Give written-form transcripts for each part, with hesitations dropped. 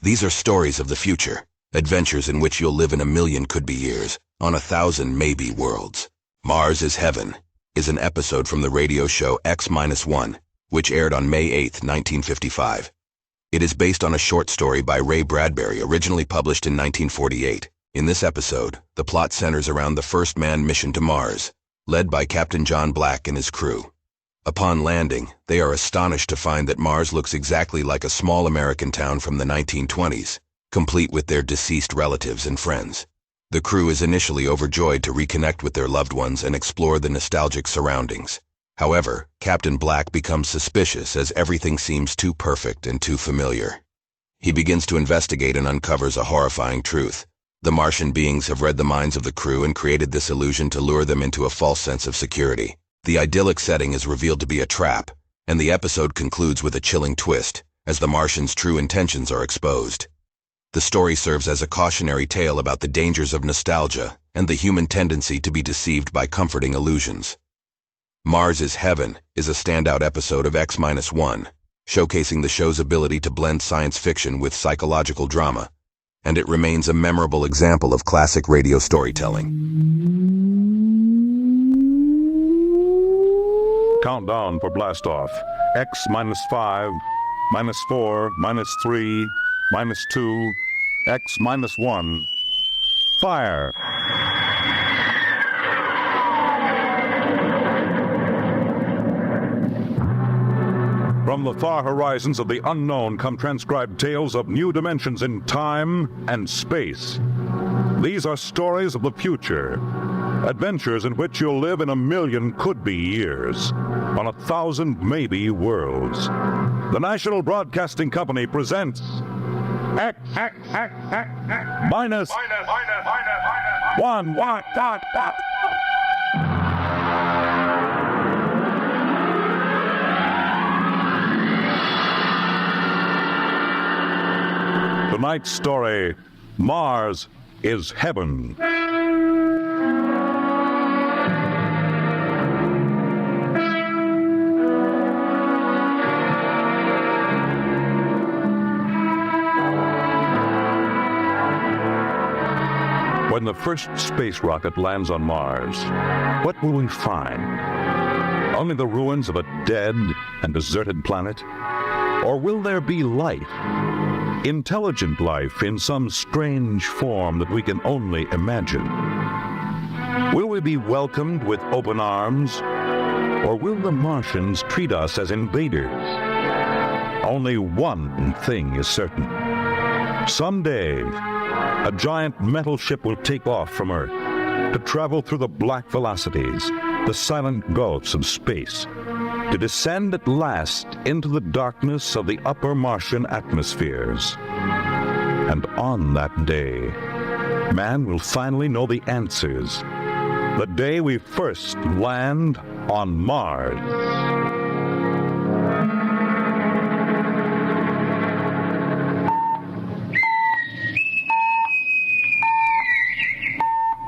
These are stories of the future, adventures in which you'll live in 1,000,000 could-be years, on 1,000 maybe worlds. Mars is Heaven is an episode from the radio show X-1, which aired on May 8, 1955. It is based on a short story by Ray Bradbury, originally published in 1948. In this episode, the plot centers around the first manned mission to Mars, led by Captain John Black and his crew. Upon landing, they are astonished to find that Mars looks exactly like a small American town from the 1920s, complete with their deceased relatives and friends. The crew is initially overjoyed to reconnect with their loved ones and explore the nostalgic surroundings. However, Captain Black becomes suspicious as everything seems too perfect and too familiar. He begins to investigate and uncovers a horrifying truth. The Martian beings have read the minds of the crew and created this illusion to lure them into a false sense of security. The idyllic setting is revealed to be a trap, and the episode concludes with a chilling twist, as the Martians' true intentions are exposed. The story serves as a cautionary tale about the dangers of nostalgia and the human tendency to be deceived by comforting illusions. Mars is Heaven is a standout episode of X-1, showcasing the show's ability to blend science fiction with psychological drama, and it remains a memorable example of classic radio storytelling. Countdown for blastoff. X-5, -4, -3, -2, X-1. Fire! From the far horizons of the unknown come transcribed tales of new dimensions in time and space. These are stories of the future, adventures in which you'll live in 1,000,000 could-be years, on 1,000 maybe worlds. The National Broadcasting Company presents minus one. Tonight's story, Mars is Heaven. When the first space rocket lands on Mars, what will we find? Only the ruins of a dead and deserted planet? Or will there be life? Intelligent life in some strange form that we can only imagine? Will we be welcomed with open arms? Or will the Martians treat us as invaders? Only one thing is certain. Someday, a giant metal ship will take off from Earth to travel through the black velocities, the silent gulfs of space, to descend at last into the darkness of the upper Martian atmospheres. And on that day, man will finally know the answers. The day we first land on Mars.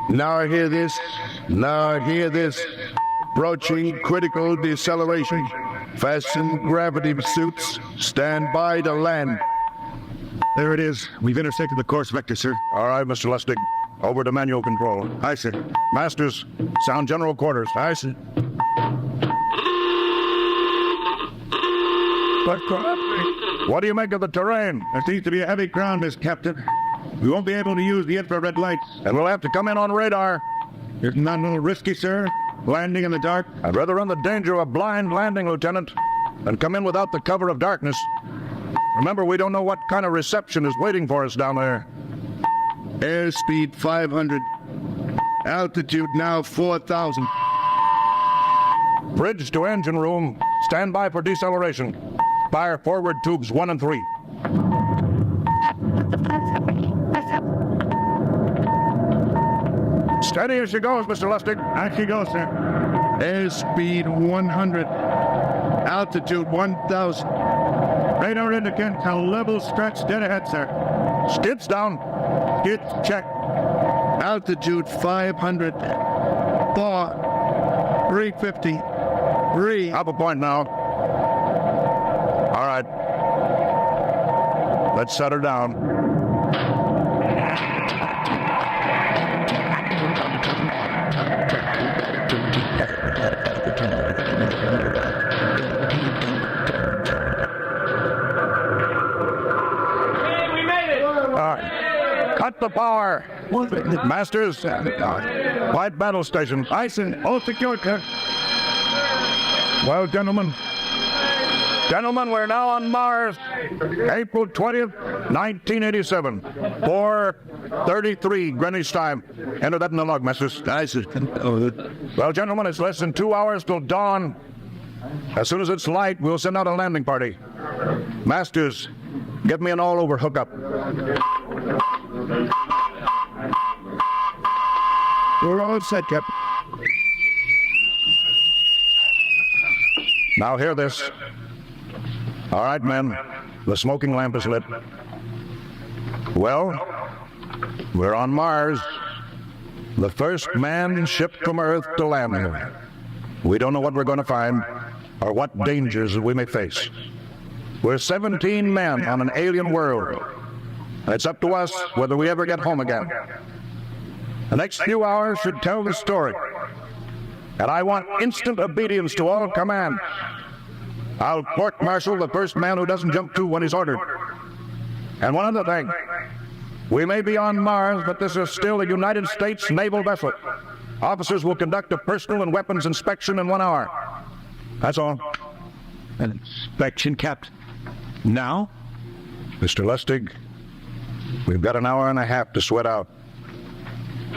Now hear this. Approaching critical deceleration. Fasten gravity suits. Stand by to land. There it is. We've intersected the course vector, sir. All right, Mr. Lustig. Over to manual control. Aye, sir. Masters, sound general quarters. Aye, sir. What do you make of the terrain? There seems to be a heavy ground, Miss Captain. We won't be able to use the infrared lights. And we'll have to come in on radar. Isn't that a little risky, sir? Landing in the dark? I'd rather run the danger of a blind landing, Lieutenant, than come in without the cover of darkness. Remember, we don't know what kind of reception is waiting for us down there. Airspeed 500. Altitude now 4,000. Bridge to engine room. Stand by for deceleration. Fire forward tubes 1 and 3. Steady as she goes, Mr. Lustig. As she goes, sir. Airspeed 100. Altitude 1,000. Radar indicates a level stretch dead ahead, sir. Skids down. Skids check. Altitude 500. 4. 350. 3. Up a point now. All right. Let's set her down. Cut the power. Masters, White battle station. Ison, all secured, sir. Well, gentlemen, we're now on Mars, April 20th, 1987, 4:33 Greenwich time. Enter that in the log, Masters. Well, gentlemen, it's less than 2 hours till dawn. As soon as it's light, we'll send out a landing party. Masters, get me an all-over hookup. We're all set, Captain. Now hear this. All right, men, the smoking lamp is lit. Well, we're on Mars. The first manned ship from Earth to land here. We don't know what we're going to find or what dangers we may face. We're 17 men on an alien world. And it's up to us whether we ever get home again. The next few hours should tell the story. And I want instant obedience to all command. I'll court-martial the first man who doesn't jump to when he's ordered. And one other thing. We may be on Mars, but this is still a United States naval vessel. Officers will conduct a personal and weapons inspection in 1 hour. That's all. An inspection, Captain. Now? Mr. Lustig, we've got an hour and a half to sweat out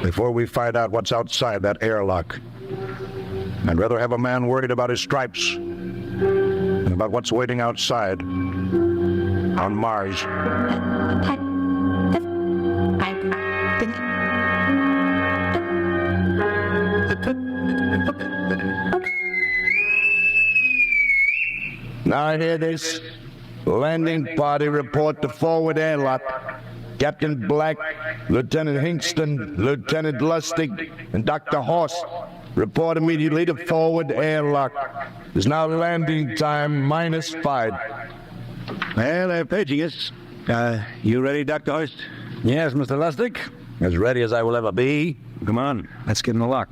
before we find out what's outside that airlock. I'd rather have a man worried about his stripes than about what's waiting outside on Mars. Now hear this. Landing party report to forward airlock. Captain Black, Lieutenant Hingston, Lieutenant Lustig, and Dr. Horst report immediately to forward airlock. There's now landing time -5. Well, they're paging us. You ready, Dr. Horst? Yes, Mr. Lustig. As ready as I will ever be. Come on, let's get in the lock.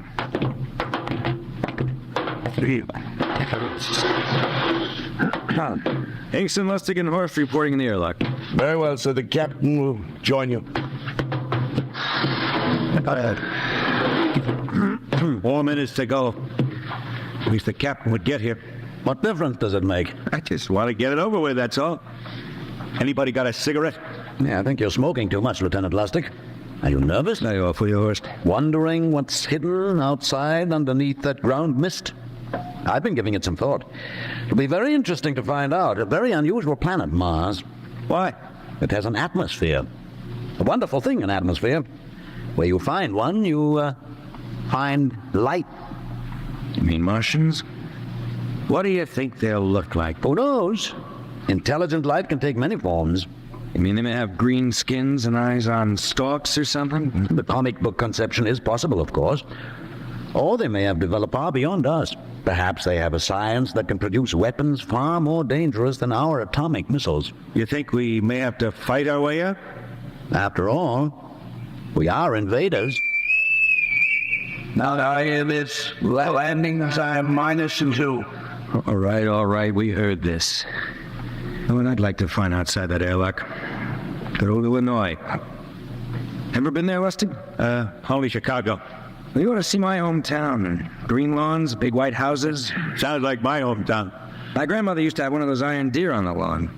Hingston, Lustig, and Horst reporting in the airlock. Very well, so the captain will join you. 4 minutes to go. At least the captain would get here. What difference does it make? I just want to get it over with, that's all. Anybody got a cigarette? Yeah, I think you're smoking too much, Lieutenant Lustig. Are you nervous? Lay off with you, Horst. Wondering what's hidden outside underneath that ground mist? I've been giving it some thought. It'll be very interesting to find out. A very unusual planet, Mars. Why? It has an atmosphere. A wonderful thing, an atmosphere. Where you find one, you find light. You mean Martians? What do you think they'll look like? Who knows? Intelligent life can take many forms. You mean they may have green skins and eyes on stalks or something? The comic book conception is possible, of course. Or they may have developed far beyond us. Perhaps they have a science that can produce weapons far more dangerous than our atomic missiles. You think we may have to fight our way up? After all, we are invaders. Now I hear this. Landing time -2. All right, we heard this. Oh, and I'd like to find outside that airlock. Good old Illinois. Ever been there, Lustig? Only Chicago. Well, you ought to see my hometown. Green lawns, big white houses. Sounds like my hometown. My grandmother used to have one of those iron deer on the lawn.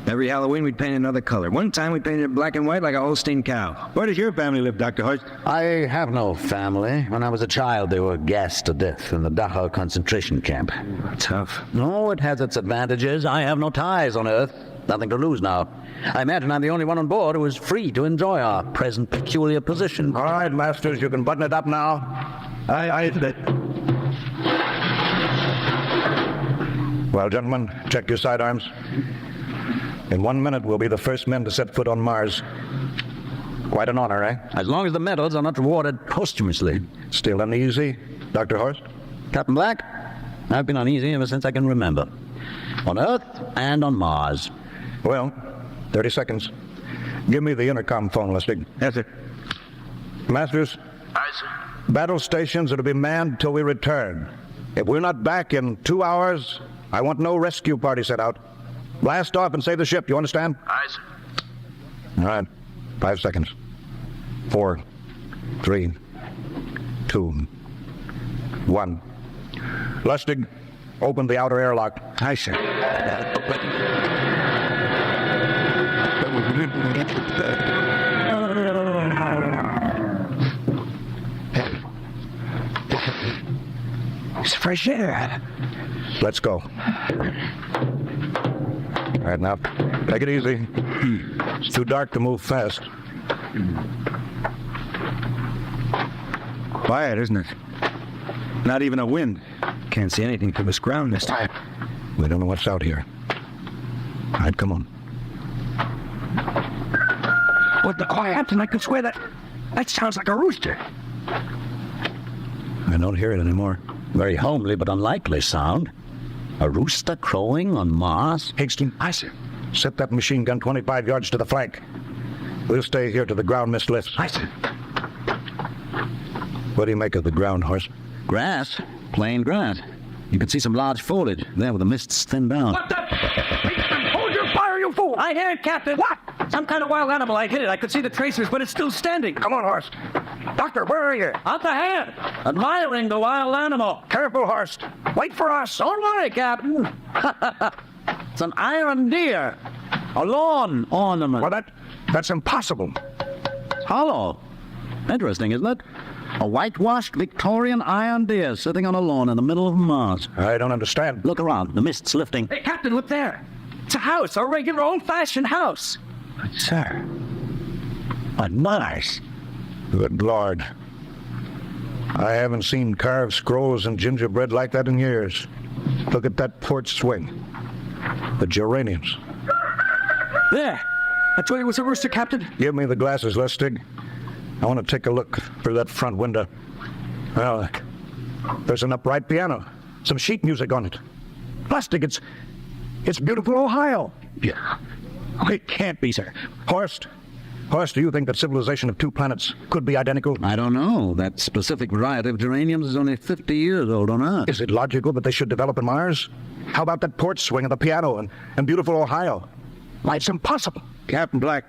Every Halloween, we'd paint another color. One time, we painted it black and white like a Holstein cow. Where does your family live, Dr. Horst? I have no family. When I was a child, they were gassed to death in the Dachau concentration camp. Tough. No, it has its advantages. I have no ties on Earth. Nothing to lose now. I imagine I'm the only one on board who is free to enjoy our present peculiar position. All right, Masters, you can button it up now. Well, gentlemen, check your sidearms. In 1 minute, we'll be the first men to set foot on Mars. Quite an honor, eh? As long as the medals are not rewarded posthumously. Still uneasy, Dr. Horst? Captain Black, I've been uneasy ever since I can remember. On Earth and on Mars. Well, 30 seconds. Give me the intercom phone, Lustig. Yes, sir. Masters, Aye, sir. battle stations are to be manned till we return. If we're not back in 2 hours, I want no rescue party set out. Blast off and save the ship, you understand? Aye, sir. All right, 5 seconds. 4, 3, 2, 1. Lustig, open the outer airlock. Aye, sir. It's fresh air. Let's go. All right, now, take it easy. It's too dark to move fast. Quiet, isn't it? Not even a wind. Can't see anything from this ground this time. We don't know what's out here. All right, come on. What the Captain? I could swear that sounds like a rooster. I don't hear it anymore. Very homely but unlikely sound. A rooster crowing on Mars? Higston, Aye, sir. set that machine gun 25 yards to the flank. We'll stay here till the ground mist lifts. Aye, sir. What do you make of the ground, Horse? Grass. Plain grass. You can see some large foliage there where the mist's thinned down. What the? Hold your fire, you fool! I hear it, Captain. What? Some kind of wild animal. I hit it. I could see the tracers, but it's still standing. Come on, Horst. Doctor, where are you? Out the hand. Admiring the wild animal. Careful, Horst. Wait for us. Don't worry, Captain. It's an iron deer. A lawn ornament. Well, that's impossible. Hollow. Interesting, isn't it? A whitewashed Victorian iron deer sitting on a lawn in the middle of Mars. I don't understand. Look around. The mist's lifting. Hey, Captain, look there. It's a house, a regular old-fashioned house. But, sir, on Mars. Good Lord. I haven't seen carved scrolls and gingerbread like that in years. Look at that port swing. The geraniums. There. I told you it was a rooster, Captain. Give me the glasses, Lustig. I want to take a look through that front window. Well, there's an upright piano. Some sheet music on it. Lustig, it's beautiful Ohio. Yeah. Oh, it can't be, sir. Horst, do you think that civilization of two planets could be identical? I don't know. That specific variety of geraniums is only 50 years old on Earth. Is it logical that they should develop in Mars? How about that porch swing of the piano and beautiful Ohio? Why, it's impossible. Captain Black,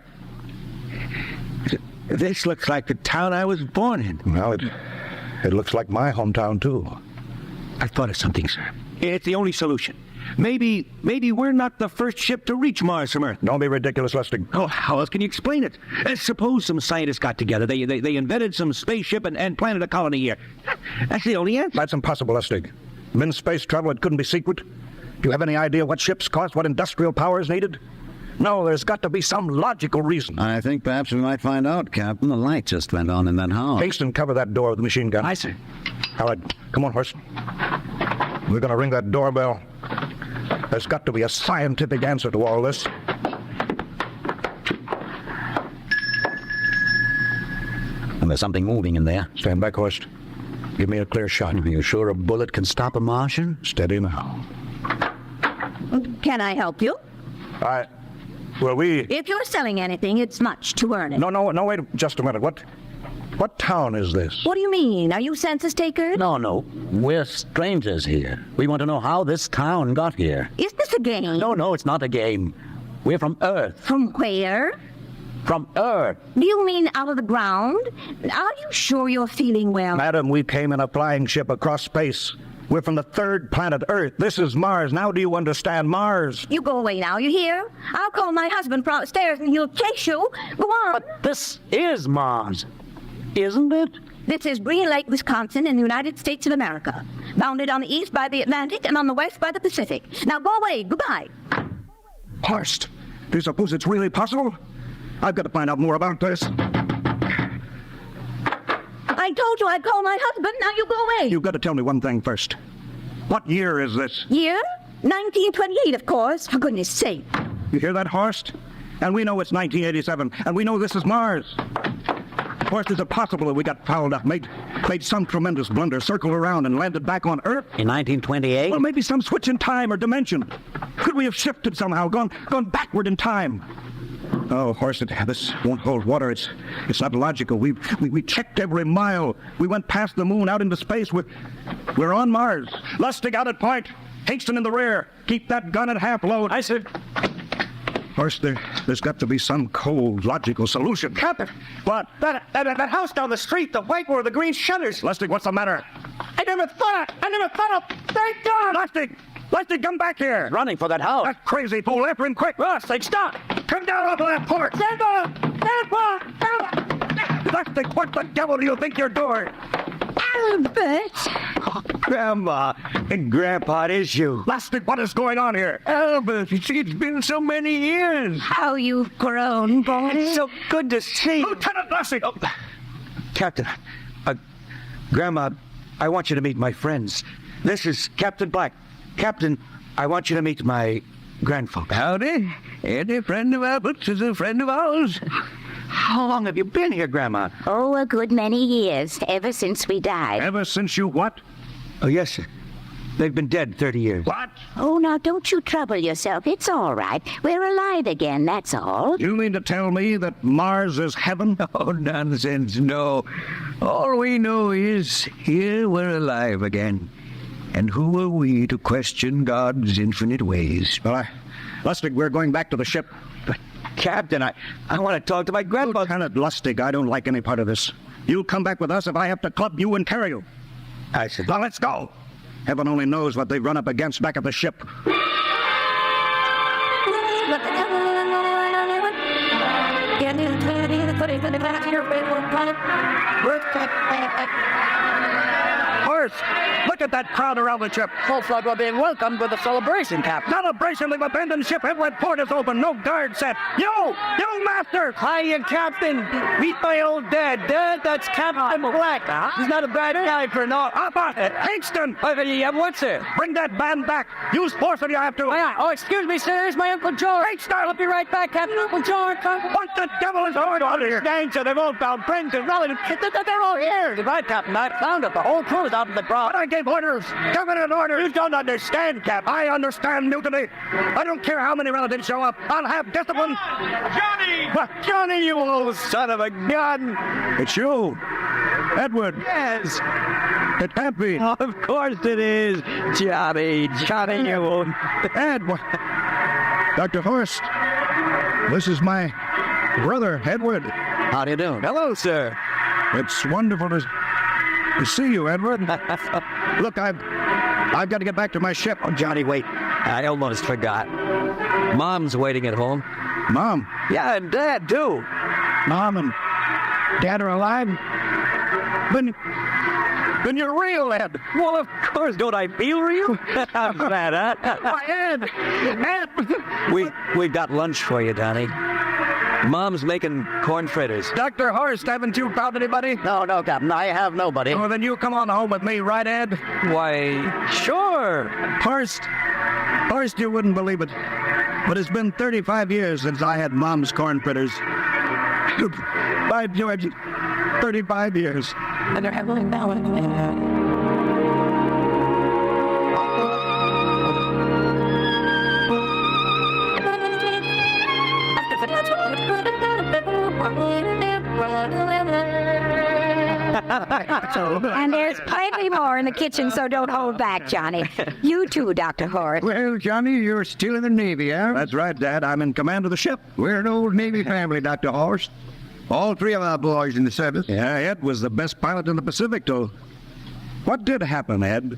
this looks like the town I was born in. Well, it looks like my hometown, too. I thought of something, sir. It's the only solution. Maybe we're not the first ship to reach Mars from Earth. Don't be ridiculous, Lustig. Oh, how else can you explain it? Suppose some scientists got together. They invented some spaceship and planted a colony here. That's the only answer. That's impossible, Lustig. In space travel, it couldn't be secret. Do you have any idea what ships cost, what industrial power is needed? No, there's got to be some logical reason. I think perhaps we might find out, Captain. The light just went on in that house. Kingston, cover that door with the machine gun. Aye, sir. All right, come on, Horst. We're going to ring that doorbell. There's got to be a scientific answer to all this. And there's something moving in there. Stand back, Horst. Give me a clear shot. Are you sure a bullet can stop a Martian? Steady now. Can I help you? Well, If you're selling anything, it's much to earn it. No, wait just a minute. What town is this? What do you mean? Are you census takers? No. We're strangers here. We want to know how this town got here. Is this a game? No, it's not a game. We're from Earth. From where? From Earth. Do you mean out of the ground? Are you sure you're feeling well? Madam, we came in a flying ship across space. We're from the third planet, Earth. This is Mars. Now do you understand Mars? You go away now, you hear? I'll call my husband from upstairs and he'll chase you. Go on. But this is Mars, isn't it? This is Green Lake, Wisconsin, in the United States of America. Bounded on the east by the Atlantic and on the west by the Pacific. Now go away. Goodbye. Horst, do you suppose it's really possible? I've got to find out more about this. I told you I'd call my husband. Now you go away. You've got to tell me one thing first. What year is this? Year? 1928, of course. For goodness sake. You hear that, Horst? And we know it's 1987, and we know this is Mars. Horst, is it possible that we got fouled up, made some tremendous blunder, circled around, and landed back on Earth? In 1928? Well, maybe some switch in time or dimension. Could we have shifted somehow, gone backward in time? Oh, Horst, this won't hold water. It's not logical. We checked every mile. We went past the moon, out into space. We're on Mars. Lustig out at point. Hingston in the rear. Keep that gun at half load. Aye, sir. Horst, there's got to be some cold, logical solution. Captain! What? That house down the street, the white one with the green shutters. Lustig, what's the matter? I never thought of... Thank God! Lustig, come back here. Running for that house. That crazy fool, after him quick. Lustig, stop! Come down off of that porch. Lustig, what the devil do you think you're doing? Albert. Grandma and Grandpa, it is you. Lustig, what is going on here? Albert, it's been so many years. How you've grown, boy. It's so good to see you. Lieutenant Lustig! Oh, Captain, Grandma, I want you to meet my friends. This is Captain Black. Captain, I want you to meet my grandfolks. Howdy. Any friend of Albert's is a friend of ours. How long have you been here, Grandma? Oh, a good many years, ever since we died. Ever since you what? Oh, yes, sir. They've been dead 30 years. What? Oh, now don't you trouble yourself. It's all right. We're alive again, that's all. You mean to tell me that Mars is heaven? Oh, nonsense, no. All we know is here we're alive again. And who are we to question God's infinite ways? Well, Lustig, we're going back to the ship. But, Captain, I want to talk to my grandpa. Lieutenant Lustig, I don't like any part of this. You'll come back with us if I have to club you and carry you. I said, Now let's go. Heaven only knows what they've run up against back at the ship. Horse, look at that crowd around the ship. Folks like we're being welcomed with a celebration, Captain. Celebration, they've abandoned ship. Every port is open. No guard set. You master. Hiya, Captain. Meet my old dad. Dad, that's Captain Black. He's not a bad guy for no. Abba, Hingston, What's it? bring that band back. Use force if you have to. Oh, excuse me, sir. Here's my Uncle George. Hingston, I'll be right back, Captain. Uncle George. what the devil is going on here? Sir, they've all found friends and relatives. They're all here. Goodbye, Captain. I found it. The whole crew is out in the crowd. But I gave orders. Cabinet orders. You don't understand, Captain. I understand mutiny. I don't care how many relatives show up. I'll have discipline. Johnny, you old son of a gun. It's you, Edward. Yes. It can't be. Oh, of course it is. Johnny, you old... Ed, Dr. Horst, this is my brother, Edward. How do you do? Hello, sir. It's wonderful to see you, Edward. Look, I've got to get back to my ship. Oh, Johnny, wait. I almost forgot. Mom's waiting at home. Mom. Yeah, and Dad, too. Mom and Dad are alive? Then you're real, Ed. Well, of course. Don't I feel real? How's that, huh? Why, Ed. We've got lunch for you, Donnie. Mom's making corn fritters. Dr. Horst, haven't you found anybody? No, Captain. I have nobody. Well, then you come on home with me, right, Ed? Why, sure. Horst, you wouldn't believe it, but it's been 35 years since I had Mom's corn fritters. By George, 35 years. And they're having now. And there's plenty more in the kitchen, so don't hold back, Johnny. You too, Dr. Horst. Well, Johnny, you're still in the Navy, eh? That's right, Dad. I'm in command of the ship. We're an old Navy family, Dr. Horst. All three of our boys in the service. Yeah, Ed was the best pilot in the Pacific, though. What did happen, Ed?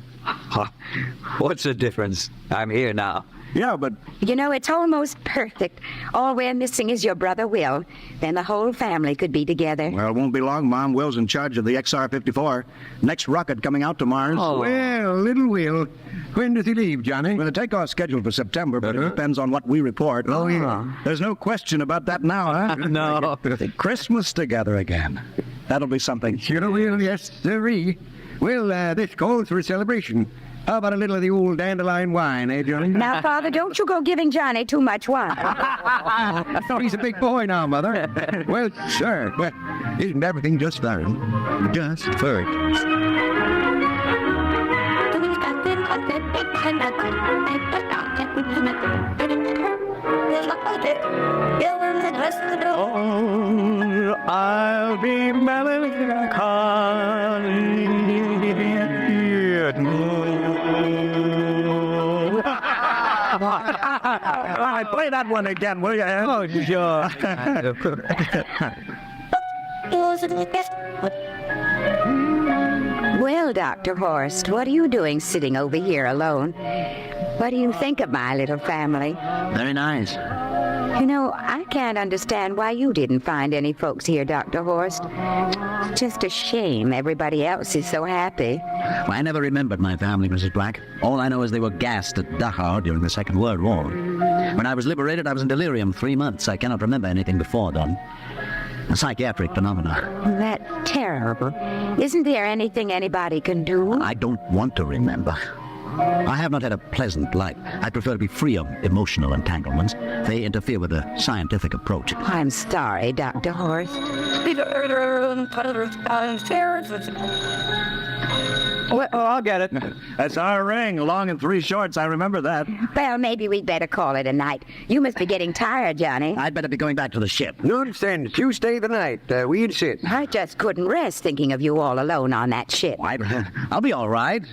What's the difference? I'm here now. Yeah, but You know, it's almost perfect. All we're missing is your brother Will. Then the whole family could be together. well, it won't be long. Mom Will's in charge of the XR-54. Next rocket coming out to Mars. Well, little Will. When does he leave, Johnny? Well, the takeoff scheduled for September, but it depends on what we report. Oh, yeah. There's no question about that now, huh? No. Christmas together again. That'll be something. Sure will, yes, sirree. Well, this calls for a celebration. How about a little of the old dandelion wine, eh, Johnny? Now, Father, don't you go giving Johnny too much wine. He's a big boy now, Mother. Well, sure. Well, isn't everything just fine? Just first. Oh, I'll be melancholy. All right, play that one again, will you? Oh, sure. Well, Dr. Horst, what are you doing sitting over here alone? What do you think of my little family? Very nice. You know, I can't understand why you didn't find any folks here, Dr. Horst. It's just a shame everybody else is so happy. Well, I never remembered my family, Mrs. Black. All I know is they were gassed at Dachau during the Second World War. When I was liberated, I was in delirium 3 months. I cannot remember anything before then. A psychiatric phenomena. That's terrible. Isn't there anything anybody can do? I don't want to remember. I have not had a pleasant life. I prefer to be free of emotional entanglements. They interfere with the scientific approach. I'm sorry, Dr. Horst. Well, I'll get it. That's our ring, long and 3 shorts. I remember that. Well, maybe we'd better call it a night. You must be getting tired, Johnny. I'd better be going back to the ship. Nonsense. You stay the night. We'd sit. I just couldn't rest thinking of you all alone on that ship. I'll be all right.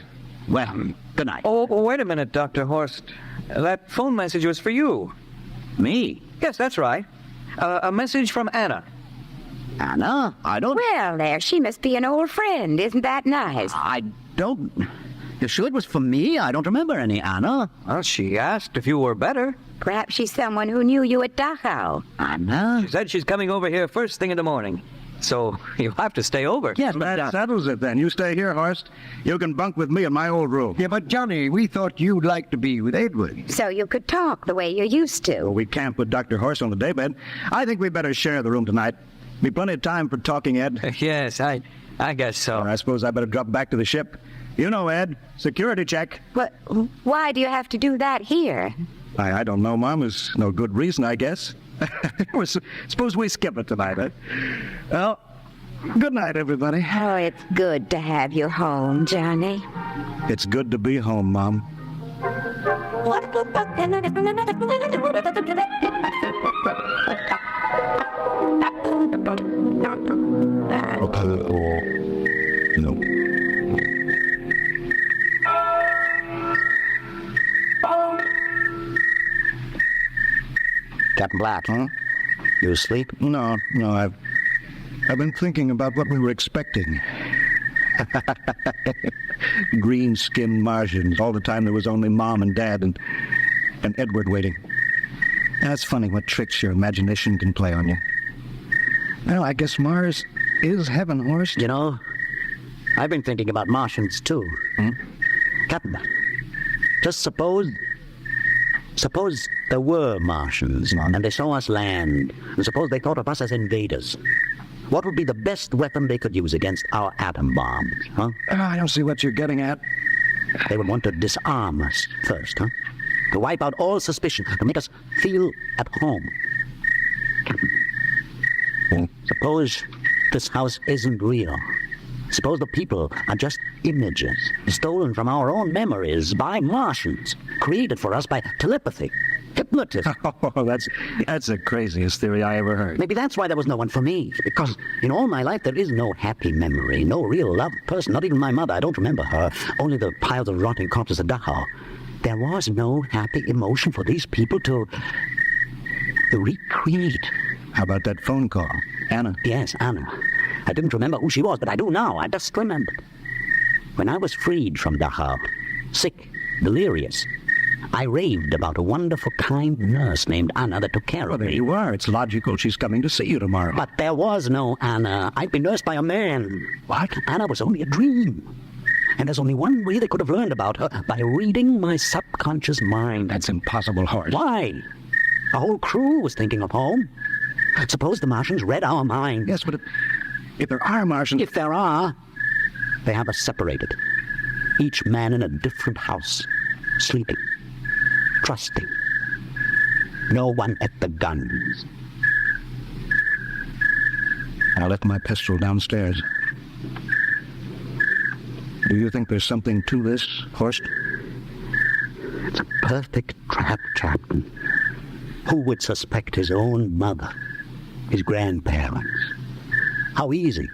Well, good night. Oh, wait a minute, Dr. Horst. That phone message was for you. Me? Yes, that's right. A message from Anna. Anna? I don't... Well, there, she must be an old friend. Isn't that nice? I don't... You sure it was for me? I don't remember any Anna. Well, she asked if you were better. Perhaps she's someone who knew you at Dachau. Anna? She said she's coming over here first thing in the morning. So you'll have to stay over. Yes, That settles it then. You stay here, Horst. You can bunk with me in my old room. Yeah, but Johnny, we thought you'd like to be with Edward. So you could talk the way you used to. Well, we can't put Dr. Horst on the daybed. I think we better share the room tonight. Be plenty of time for talking, Ed. Yes, I guess so. I suppose I better drop back to the ship. You know, Ed, security check. But why do you have to do that here? I don't know, Mom. There's no good reason, I guess. Suppose we skip it tonight, eh? Well, good night, everybody. Oh, it's good to have you home, Johnny. It's good to be home, Mom. No. Captain Black, huh? You asleep? No, I've been thinking about what we were expecting. Green-skinned Martians. All the time there was only Mom and Dad and Edward waiting. That's funny what tricks your imagination can play on you. Well, I guess Mars is heaven, Horst. You know, I've been thinking about Martians, too. Captain, just suppose there were Martians, and they saw us land, and suppose they thought of us as invaders. What would be the best weapon they could use against our atom bombs, huh? I don't see what you're getting at. They would want to disarm us first, huh? To wipe out all suspicion, to make us feel at home. Suppose this house isn't real. Suppose the people are just images, stolen from our own memories by Martians, created for us by telepathy, hypnotism. Oh, that's the craziest theory I ever heard. Maybe that's why there was no one for me, because in all my life there is no happy memory, no real loved person, not even my mother. I don't remember her, only the piles of rotting corpses at Dachau. There was no happy emotion for these people to recreate. How about that phone call? Anna? Yes, Anna. I didn't remember who she was, but I do now. I just remembered. When I was freed from Dachau, sick, delirious, I raved about a wonderful, kind nurse named Anna that took care Well, of there me. you are. It's logical she's coming to see you tomorrow. But there was no Anna. I'd been nursed by a man. What? Anna was only a dream. And there's only one way they could have learned about her, by reading my subconscious mind. That's impossible, Horst. Why? A whole crew was thinking of home. Suppose the Martians read our minds. Yes, but if there are Martians... If there are, they have us separated. Each man in a different house, sleeping, trusting. No one at the guns. I left my pistol downstairs. Do you think there's something to this, Horst? It's a perfect trap, Captain. Who would suspect his own mother, his grandparents? How easy.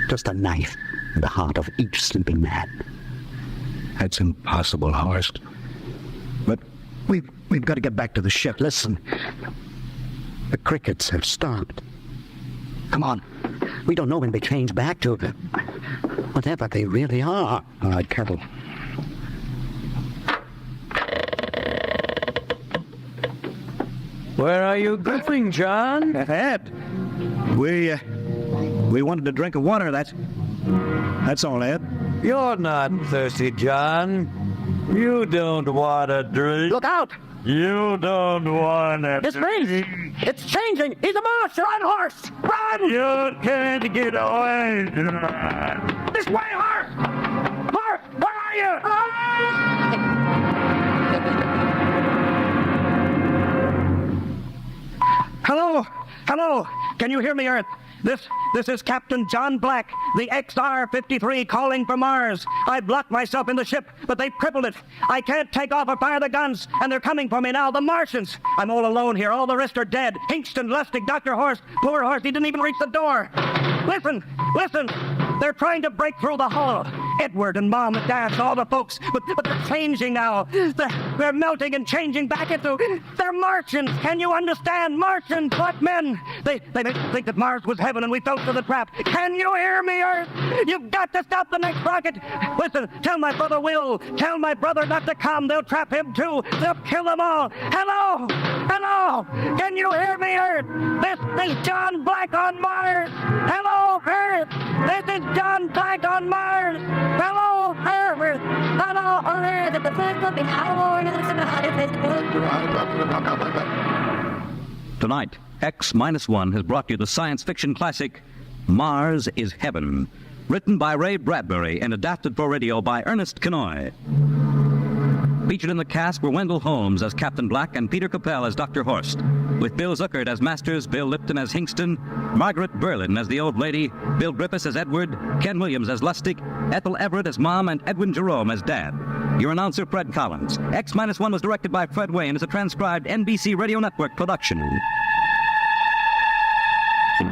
Just a knife in the heart of each sleeping man. That's impossible, Horst. But we've got to get back to the ship. Listen. The crickets have stopped. Come on. We don't know when they change back to whatever they really are. All right, careful. Where are you going, John? Ed, we wanted a drink of water, that's all, Ed. You're not thirsty, John. You don't want a drink. Look out! You don't want a This race! It's changing! He's a Martian! Run, horse! Run! You can't get away. This way, horse! Horse, where are you? Hello? Hello? Can you hear me, Earth? This is Captain John Black, the XR-53 calling for Mars. I've locked myself in the ship, but they've crippled it. I can't take off or fire the guns, and they're coming for me now, the Martians. I'm all alone here. All the rest are dead. Hingston, Lustig, Dr. Horst. Poor Horst, he didn't even reach the door. Listen, listen. They're trying to break through the hull. Edward and Mom and Dad, all the folks, but they're changing now. They're melting and changing back into... They're Martians. Can you understand? Martians, what men? They think that Mars was heaven and we fell to the trap. Can you hear me, Earth? You've got to stop the next rocket. Listen, tell my brother Will. Tell my brother not to come. They'll trap him too. They'll kill them all. Hello? Hello? Can you hear me, Earth? This is John Black on Mars. Hello, Earth. This is John Black on Mars. Hello, Earth. Hello, Earth. Tonight, X-1 has brought you the science fiction classic, Mars is Heaven, written by Ray Bradbury and adapted for radio by Ernest Kenoy. Featured in the cast were Wendell Holmes as Captain Black and Peter Capell as Dr. Horst, with Bill Zuckert as Masters, Bill Lipton as Hingston, Margaret Berlin as the Old Lady, Bill Griffiths as Edward, Ken Williams as Lustig, Ethel Everett as Mom, and Edwin Jerome as Dad. Your announcer, Fred Collins. X-1 was directed by Fred Way and is a transcribed NBC Radio Network production. -1.